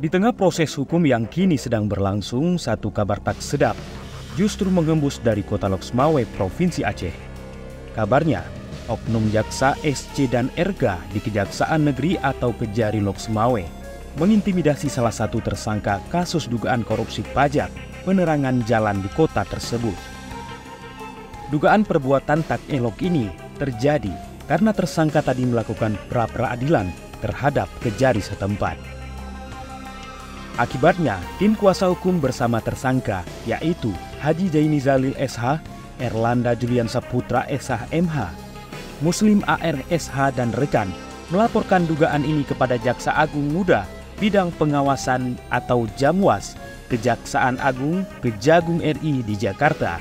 Di tengah proses hukum yang kini sedang berlangsung, satu kabar tak sedap justru mengembus dari kota Loksmawe, Provinsi Aceh. Kabarnya, oknum jaksa SC dan RK di Kejaksaan Negeri atau Kejari Loksmawe mengintimidasi salah satu tersangka kasus dugaan korupsi pajak penerangan jalan di kota tersebut. Dugaan perbuatan tak elok ini terjadi karena tersangka tadi melakukan pra-peradilan terhadap Kejari setempat. Akibatnya, tim kuasa hukum bersama tersangka, yaitu Haji Zaini Zalil SH, Erlanda Julian Saputra SH MH, Muslim AR SH dan rekan, melaporkan dugaan ini kepada Jaksa Agung Muda Bidang Pengawasan atau Jamwas, Kejaksaan Agung Kejagung RI di Jakarta.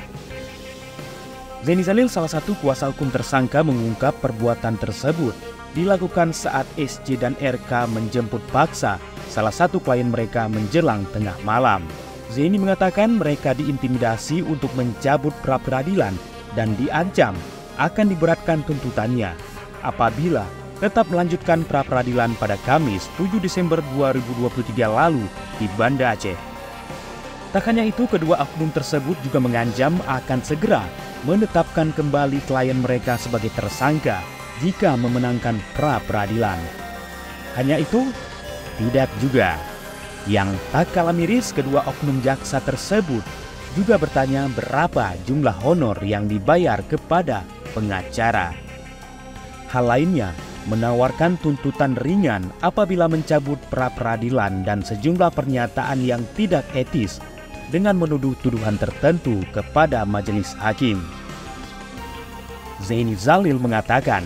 Zaini Zalil, salah satu kuasa hukum tersangka, mengungkap perbuatan tersebut dilakukan saat SC dan RK menjemput paksa salah satu klien mereka menjelang tengah malam. Zaini mengatakan mereka diintimidasi untuk mencabut pra-peradilan dan diancam akan diberatkan tuntutannya apabila tetap melanjutkan pra-peradilan pada Kamis 7 Desember 2023 lalu di Banda Aceh. Tak hanya itu, kedua oknum tersebut juga mengancam akan segera menetapkan kembali klien mereka sebagai tersangka jika memenangkan pra-peradilan. Hanya itu, tidak juga. Yang tak kalah miris, kedua oknum jaksa tersebut juga bertanya berapa jumlah honor yang dibayar kepada pengacara. Hal lainnya, menawarkan tuntutan ringan apabila mencabut pra-peradilan dan sejumlah pernyataan yang tidak etis dengan menuduh tuduhan tertentu kepada majelis hakim. Zaini Zalil mengatakan,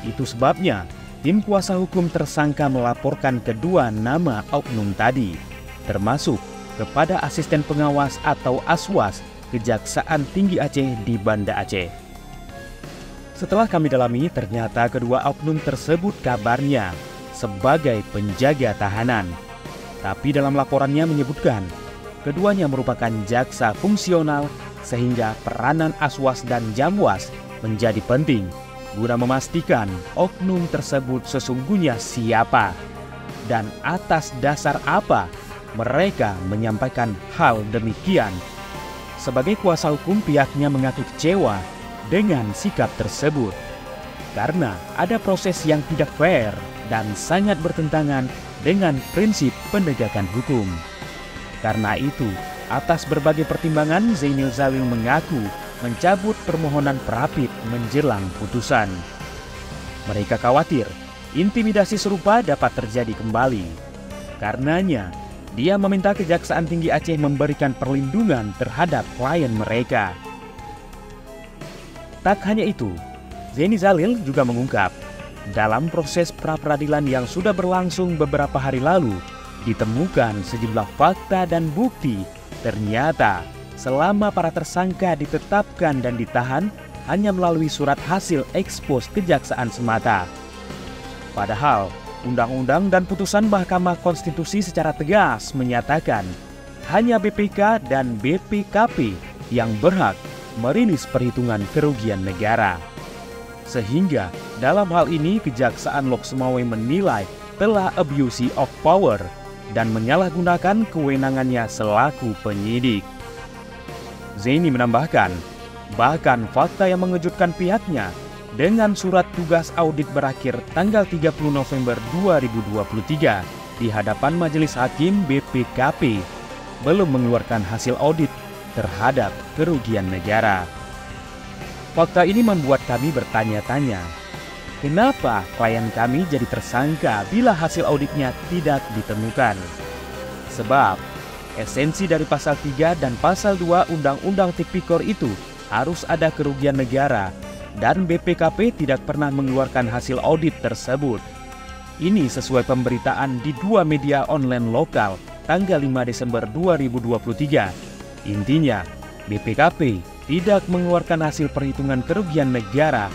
itu sebabnya tim kuasa hukum tersangka melaporkan kedua nama oknum tadi, termasuk kepada Asisten Pengawas atau Aswas Kejaksaan Tinggi Aceh di Banda Aceh. Setelah kami dalami, ternyata kedua oknum tersebut kabarnya sebagai penjaga tahanan. Tapi dalam laporannya menyebutkan, keduanya merupakan jaksa fungsional sehingga peranan Aswas dan Jamwas menjadi penting guna memastikan oknum tersebut sesungguhnya siapa dan atas dasar apa mereka menyampaikan hal demikian. Sebagai kuasa hukum, pihaknya mengaku kecewa dengan sikap tersebut karena ada proses yang tidak fair dan sangat bertentangan dengan prinsip penegakan hukum. Karena itu, atas berbagai pertimbangan, Zaini Zalil mengaku mencabut permohonan Prapit menjelang putusan. Mereka khawatir intimidasi serupa dapat terjadi kembali. Karenanya, dia meminta Kejaksaan Tinggi Aceh memberikan perlindungan terhadap klien mereka. Tak hanya itu, Zaini Zalil juga mengungkap, dalam proses pra-peradilan yang sudah berlangsung beberapa hari lalu, ditemukan sejumlah fakta dan bukti. Ternyata selama para tersangka ditetapkan dan ditahan hanya melalui surat hasil ekspos kejaksaan semata. Padahal, undang-undang dan putusan Mahkamah Konstitusi secara tegas menyatakan hanya BPK dan BPKP yang berhak merilis perhitungan kerugian negara. Sehingga dalam hal ini Kejaksaan Loksmawe menilai telah abuse of power dan menyalahgunakan kewenangannya selaku penyidik. Zaini menambahkan, bahkan fakta yang mengejutkan pihaknya dengan surat tugas audit berakhir tanggal 30 November 2023 di hadapan Majelis Hakim BPKP belum mengeluarkan hasil audit terhadap kerugian negara. Fakta ini membuat kami bertanya-tanya, kenapa klien kami jadi tersangka bila hasil auditnya tidak ditemukan? Sebab esensi dari pasal 3 dan pasal 2 Undang-Undang Tipikor itu harus ada kerugian negara dan BPKP tidak pernah mengeluarkan hasil audit tersebut. Ini sesuai pemberitaan di dua media online lokal tanggal 5 Desember 2023. Intinya, BPKP tidak mengeluarkan hasil perhitungan kerugian negara.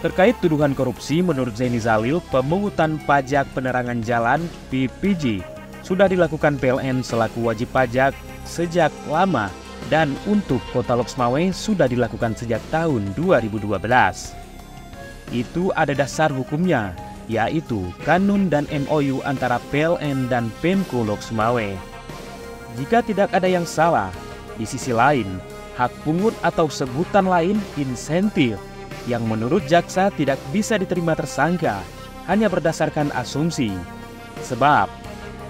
Terkait tuduhan korupsi, menurut Zaini Zalil, pemungutan pajak penerangan jalan (PPJ) sudah dilakukan PLN selaku wajib pajak sejak lama dan untuk Kota Loksmawe sudah dilakukan sejak tahun 2012. Itu ada dasar hukumnya, yaitu Kanun dan MOU antara PLN dan Pemko Lok Sumawe. Jika tidak ada yang salah, di sisi lain, hak pungut atau sebutan lain insentif yang menurut jaksa tidak bisa diterima tersangka hanya berdasarkan asumsi. Sebab,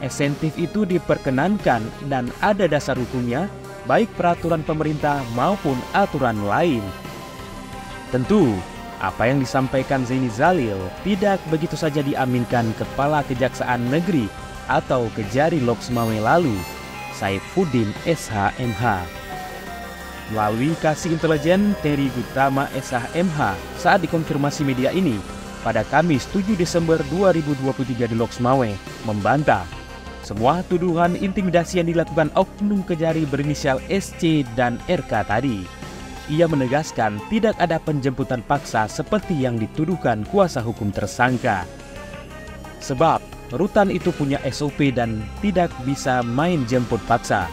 insentif itu diperkenankan dan ada dasar hukumnya, baik peraturan pemerintah maupun aturan lain. Tentu, apa yang disampaikan Zaini Zalil tidak begitu saja diaminkan Kepala Kejaksaan Negeri atau Kejari Lok Sumawe lalu, Saifuddin SH.MH. Melalui kasih intelijen Teri Gutama SH.MH saat dikonfirmasi media ini, pada Kamis 7 Desember 2023 di Lok Sumawe, membantah semua tuduhan intimidasi yang dilakukan oknum Kejari berinisial SC dan RK tadi. Ia menegaskan tidak ada penjemputan paksa seperti yang dituduhkan kuasa hukum tersangka. Sebab rutan itu punya SOP dan tidak bisa main jemput paksa.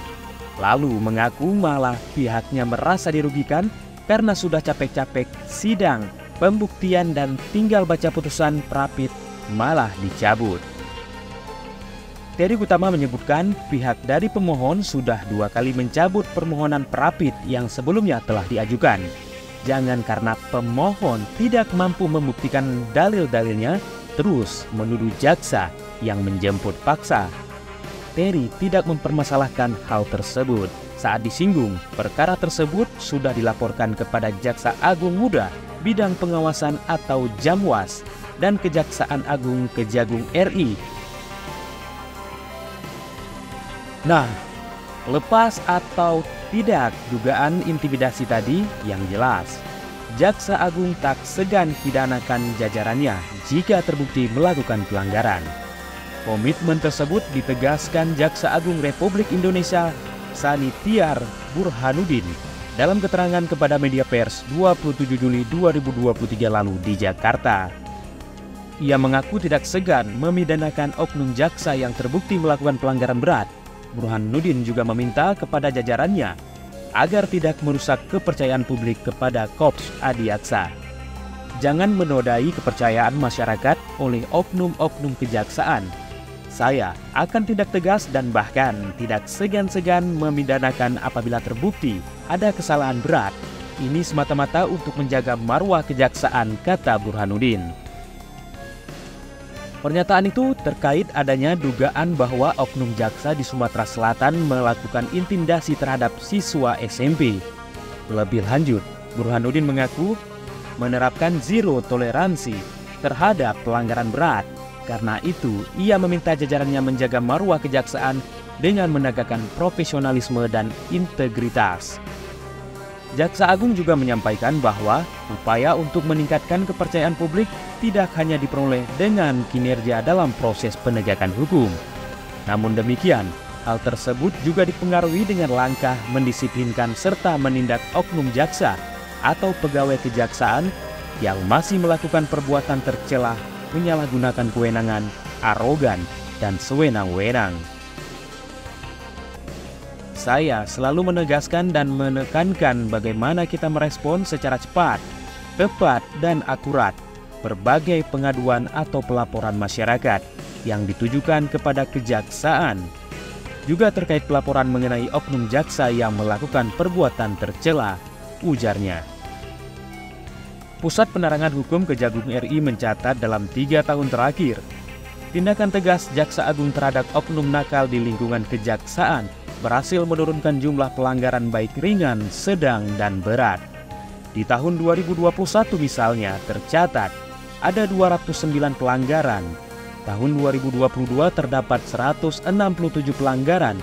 Lalu mengaku malah pihaknya merasa dirugikan karena sudah capek-capek sidang, pembuktian dan tinggal baca putusan Prapit malah dicabut. Teri Gutama menyebutkan pihak dari pemohon sudah 2 kali mencabut permohonan Prapit yang sebelumnya telah diajukan. Jangan karena pemohon tidak mampu membuktikan dalil-dalilnya, terus menuduh jaksa yang menjemput paksa. Teri tidak mempermasalahkan hal tersebut. Saat disinggung, perkara tersebut sudah dilaporkan kepada Jaksa Agung Muda Bidang Pengawasan atau Jamwas dan Kejaksaan Agung Kejagung RI. Nah, lepas atau tidak dugaan intimidasi tadi, yang jelas Jaksa Agung tak segan pidanakan jajarannya jika terbukti melakukan pelanggaran. Komitmen tersebut ditegaskan Jaksa Agung Republik Indonesia Sani Tiar Burhanuddin dalam keterangan kepada media pers 27 Juli 2023 lalu di Jakarta. Ia mengaku tidak segan memidanakan oknum jaksa yang terbukti melakukan pelanggaran berat. Burhanuddin juga meminta kepada jajarannya agar tidak merusak kepercayaan publik kepada Korps Adiaksa. Jangan menodai kepercayaan masyarakat oleh oknum-oknum kejaksaan. Saya akan tindak tegas dan bahkan tidak segan-segan memidanakan apabila terbukti ada kesalahan berat. Ini semata-mata untuk menjaga marwah kejaksaan, kata Burhanuddin. Pernyataan itu terkait adanya dugaan bahwa oknum jaksa di Sumatera Selatan melakukan intimidasi terhadap siswa SMP. Lebih lanjut, Burhanuddin mengaku menerapkan zero toleransi terhadap pelanggaran berat. Karena itu, ia meminta jajarannya menjaga marwah kejaksaan dengan menegakkan profesionalisme dan integritas. Jaksa Agung juga menyampaikan bahwa upaya untuk meningkatkan kepercayaan publik tidak hanya diperoleh dengan kinerja dalam proses penegakan hukum. Namun demikian, hal tersebut juga dipengaruhi dengan langkah mendisiplinkan serta menindak oknum jaksa atau pegawai kejaksaan yang masih melakukan perbuatan tercela, menyalahgunakan kewenangan, arogan, dan sewenang-wenang. Saya selalu menegaskan dan menekankan bagaimana kita merespon secara cepat, tepat, dan akurat berbagai pengaduan atau pelaporan masyarakat yang ditujukan kepada kejaksaan. Juga terkait pelaporan mengenai oknum jaksa yang melakukan perbuatan tercela, ujarnya. Pusat Penerangan Hukum Kejagung RI mencatat dalam 3 tahun terakhir, tindakan tegas Jaksa Agung terhadap oknum nakal di lingkungan kejaksaan berhasil menurunkan jumlah pelanggaran baik ringan, sedang, dan berat. Di tahun 2021 misalnya tercatat ada 209 pelanggaran. Tahun 2022 terdapat 167 pelanggaran.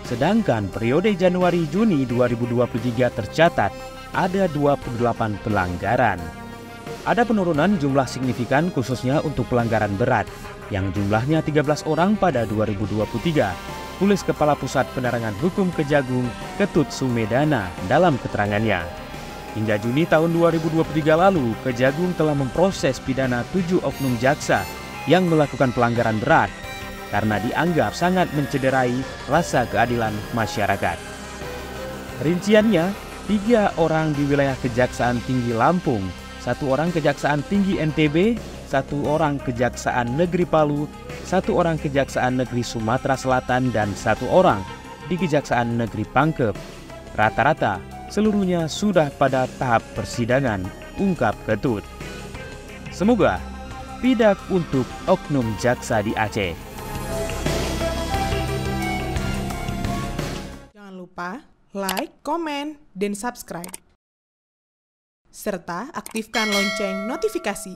Sedangkan periode Januari-Juni 2023 tercatat ada 28 pelanggaran. Ada penurunan jumlah signifikan khususnya untuk pelanggaran berat yang jumlahnya 13 orang pada 2023. Tulis Kepala Pusat Penerangan Hukum Kejagung Ketut Sumedana dalam keterangannya. Hingga Juni tahun 2023 lalu, Kejagung telah memproses pidana 7 oknum jaksa yang melakukan pelanggaran berat karena dianggap sangat mencederai rasa keadilan masyarakat. Rinciannya, 3 orang di wilayah Kejaksaan Tinggi Lampung, 1 orang Kejaksaan Tinggi NTB, 1 orang Kejaksaan Negeri Palu, 1 orang Kejaksaan Negeri Sumatera Selatan, dan 1 orang di Kejaksaan Negeri Pangkep. Rata-rata seluruhnya sudah pada tahap persidangan, ungkap Ketut. Semoga bidak untuk oknum jaksa di Aceh. Jangan lupa like, komen, dan subscribe. Serta aktifkan lonceng notifikasi.